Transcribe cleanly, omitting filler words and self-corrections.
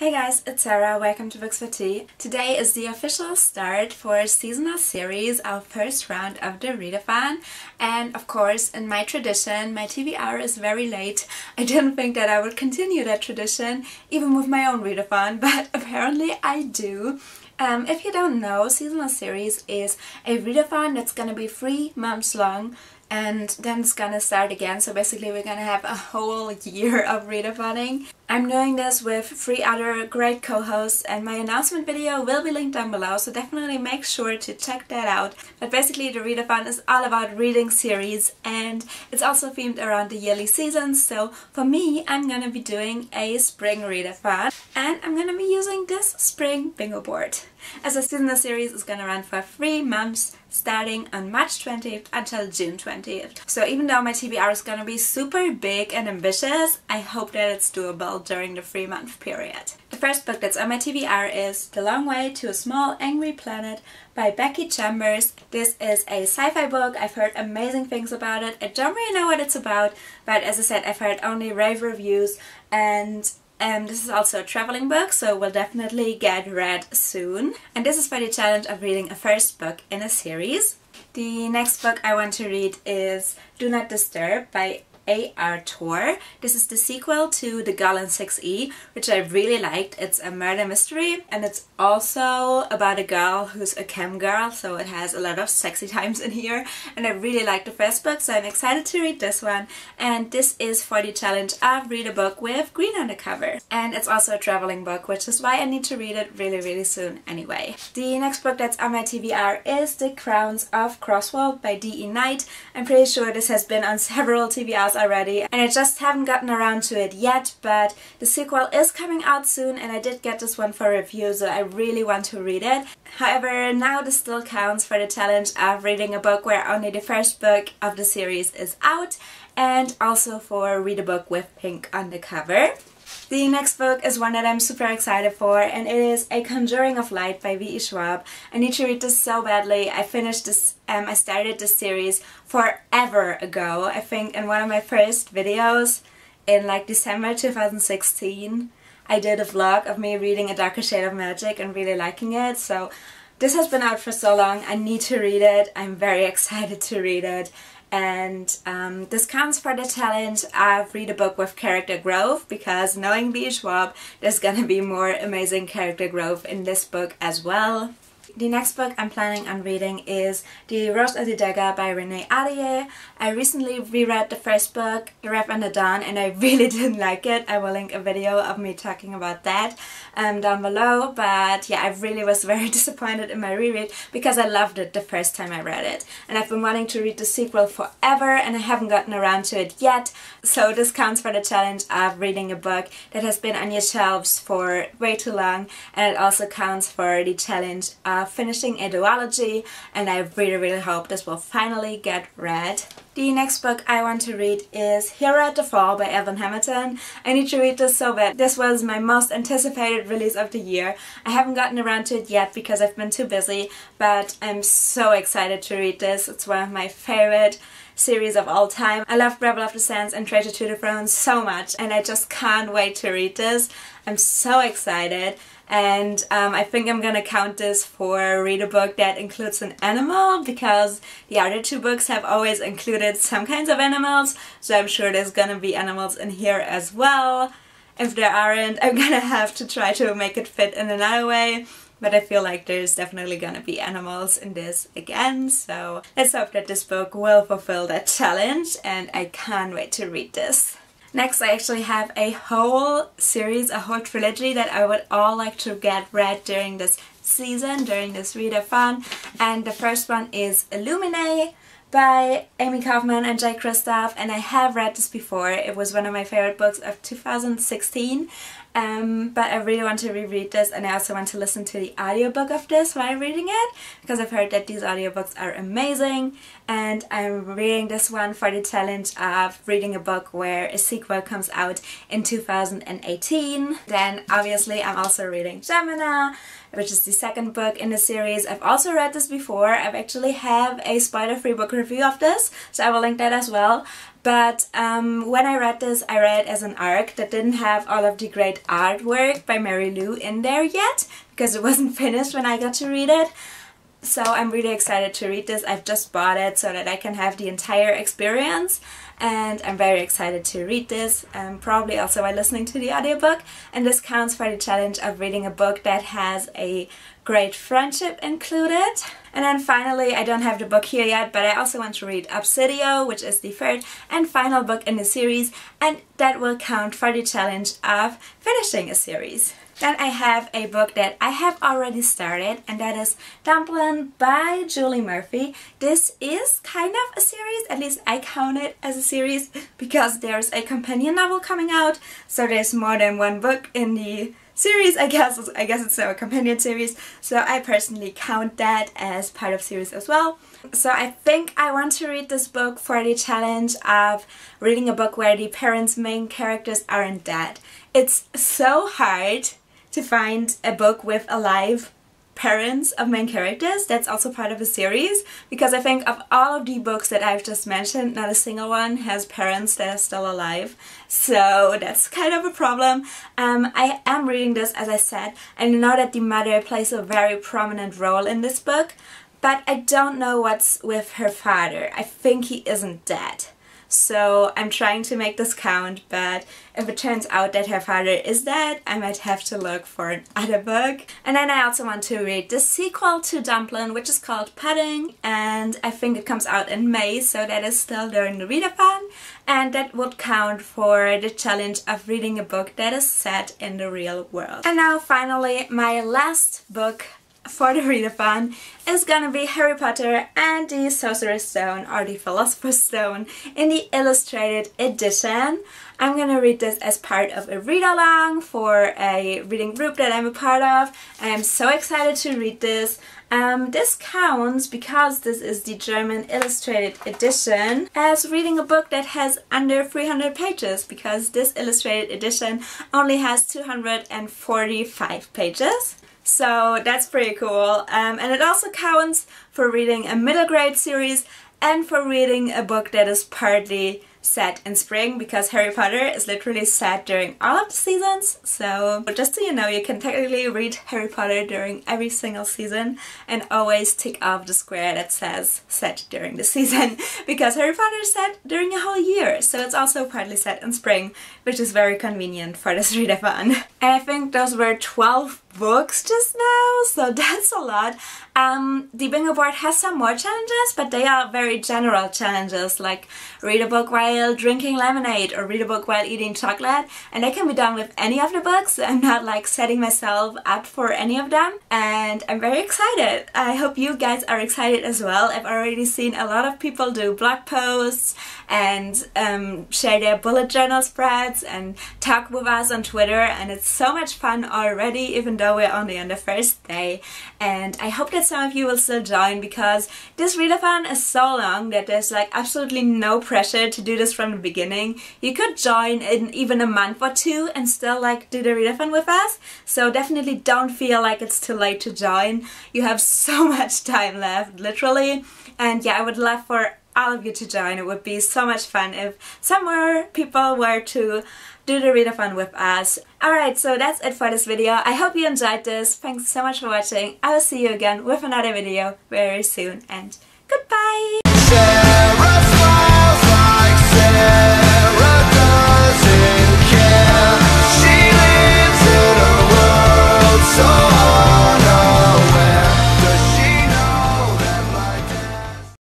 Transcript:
Hey guys, it's Sarah. Welcome to Books for Tea. Today is the official start for a seasonal series, our first round of the readathon. And of course, in my tradition, my TBR is very late. I didn't think that I would continue that tradition, even with my own readathon, but apparently I do. If you don't know, seasonal series is a readathon that's gonna be 3 months long. And then it's gonna start again, so basically we're gonna have a whole year of readaphoning. I'm doing this with 3 other great co-hosts, and my announcement video will be linked down below, so definitely make sure to check that out. But basically the readathon is all about reading series, and it's also themed around the yearly seasons. So for me, I'm gonna be doing a spring readathon, and I'm gonna be using this spring bingo board. As a seasonal series is gonna run for 3 months, starting on March 20th until June 20th. So even though my TBR is gonna be super big and ambitious, I hope that it's doable during the 3-month period. The first book that's on my TBR is The Long Way to a Small Angry Planet by Becky Chambers. This is a sci-fi book. I've heard amazing things about it. I don't really know what it's about, but as I said, I've heard only rave reviews, and this is also a traveling book, so will definitely get read soon. And this is for the challenge of reading a first book in a series. The next book I want to read is Do Not Disturb by A.R. Tor. This is the sequel to The Girl in 6E, which I really liked. It's a murder mystery, and it's also about a girl who's a cam girl, so it has a lot of sexy times in here, and I really liked the first book, so I'm excited to read this one. And this is for the challenge of read a book with green on the cover. And it's also a traveling book, which is why I need to read it really soon anyway. The next book that's on my TBR is The Crowns of Crosswell by D.E. Knight. I'm pretty sure this has been on several TBRs already, and I just haven't gotten around to it yet, but the sequel is coming out soon, and I did get this one for review, so I really want to read it. However, now this still counts for the challenge of reading a book where only the first book of the series is out, and also for read a book with pink on the cover. The next book is one that I'm super excited for, and it is A Conjuring of Light by V.E. Schwab. I need to read this so badly. I finished this, I started this series forever ago. I think in one of my first videos in like December 2016, I did a vlog of me reading A Darker Shade of Magic and really liking it. So this has been out for so long. I need to read it. I'm very excited to read it. And this counts for the challenge of read a book with character growth, because knowing V.E. Schwab, there's gonna be more amazing character growth in this book as well. The next book I'm planning on reading is The Rose of the Dagger by Renee Ahdieh. I recently reread the first book, The Wrath and the Dawn, and I really didn't like it. I will link a video of me talking about that down below, but yeah, I really was very disappointed in my reread because I loved it the first time I read it. And I've been wanting to read the sequel forever, and I haven't gotten around to it yet, so this counts for the challenge of reading a book that has been on your shelves for way too long, and it also counts for the challenge of finishing a duology, and I really hope this will finally get read. The next book I want to read is Hero at the Fall by Evan Hamilton. I need to read this so bad. This was my most anticipated release of the year. I haven't gotten around to it yet because I've been too busy, but I'm so excited to read this. It's one of my favorite series of all time. I love Rebel of the Sands and Traitor to the Throne so much, and I just can't wait to read this. I'm so excited. And I think I'm gonna count this for read a book that includes an animal, because the other 2 books have always included some kinds of animals, so I'm sure there's gonna be animals in here as well. If there aren't, I'm gonna have to try to make it fit in another way, but I feel like there's definitely gonna be animals in this again, so let's hope that this book will fulfill that challenge, and I can't wait to read this. Next, I actually have a whole series, a whole trilogy that I would all like to get read during this season, during this readathon. And the first one is Illuminae by Amy Kaufman and Jay Kristoff, and I have read this before. It was one of my favorite books of 2016, but I really want to reread this, and I also want to listen to the audiobook of this while reading it, because I've heard that these audiobooks are amazing, and I'm reading this one for the challenge of reading a book where a sequel comes out in 2018. Then obviously I'm also reading Gemina, which is the second book in the series. I've also read this before. I've actually have a spoiler-free book review of this, so I will link that as well. But when I read this, I read it as an ARC that didn't have all of the great artwork by Mary Lou in there yet, because it wasn't finished when I got to read it. So I'm really excited to read this. I've just bought it so that I can have the entire experience, and I'm very excited to read this, probably also by listening to the audiobook. And this counts for the challenge of reading a book that has a great friendship included. And then finally, I don't have the book here yet, but I also want to read Obsidio, which is the third and final book in the series, and that will count for the challenge of finishing a series. Then I have a book that I have already started, and that is Dumplin' by Julie Murphy. This is kind of a series, at least I count it as a series, because there's a companion novel coming out, so there's more than one book in the series, I guess it's a companion series, so I personally count that as part of series as well. So I think I want to read this book for the challenge of reading a book where the parents' main characters aren't dead. It's so hard to find a book with alive parents of main characters that's also part of a series, because I think of all of the books that I've just mentioned, not a single one has parents that are still alive, so that's kind of a problem. I am reading this, as I said, and I know that the mother plays a very prominent role in this book, but I don't know what's with her father. I think he isn't dead. So I'm trying to make this count, but if it turns out that her father is dead, I might have to look for another book. And then I also want to read the sequel to Dumplin', which is called Pudding, and I think it comes out in May, so that is still during the readathon, and that would count for the challenge of reading a book that is set in the real world. And now finally, my last book for the readathon is gonna be Harry Potter and the Sorcerer's Stone, or the Philosopher's Stone, in the illustrated edition. I'm gonna read this as part of a read-along for a reading group that I'm a part of. I'm so excited to read this. This counts because this is the German illustrated edition as reading a book that has under 300 pages, because this illustrated edition only has 245 pages. So that's pretty cool, and it also counts for reading a middle grade series and for reading a book that is partly set in spring, because Harry Potter is literally set during all of the seasons. So just so you know, you can technically read Harry Potter during every single season and always tick off the square that says set during the season, because Harry Potter is set during a whole year, so it's also partly set in spring, which is very convenient for this readathon. And I think those were 12 books just now, so that's a lot. The bingo board has some more challenges, but they are very general challenges, like read a book while drinking lemonade or read a book while eating chocolate, and they can be done with any of the books. I'm not like setting myself up for any of them, and I'm very excited. I hope you guys are excited as well. I've already seen a lot of people do blog posts and share their bullet journal spreads and talk with us on Twitter, and it's so much fun already, even though we're only on the first day. And I hope that some of you will still join, because this readathon is so long that there's like absolutely no pressure to do this from the beginning. You could join in even a month or two and still like do the readathon with us, so definitely don't feel like it's too late to join. You have so much time left, literally. And yeah, I would love for all of you to join. It would be so much fun if some more people were to do the readathon with us. Alright, so that's it for this video. I hope you enjoyed this. Thanks so much for watching. I will see you again with another video very soon, and goodbye! So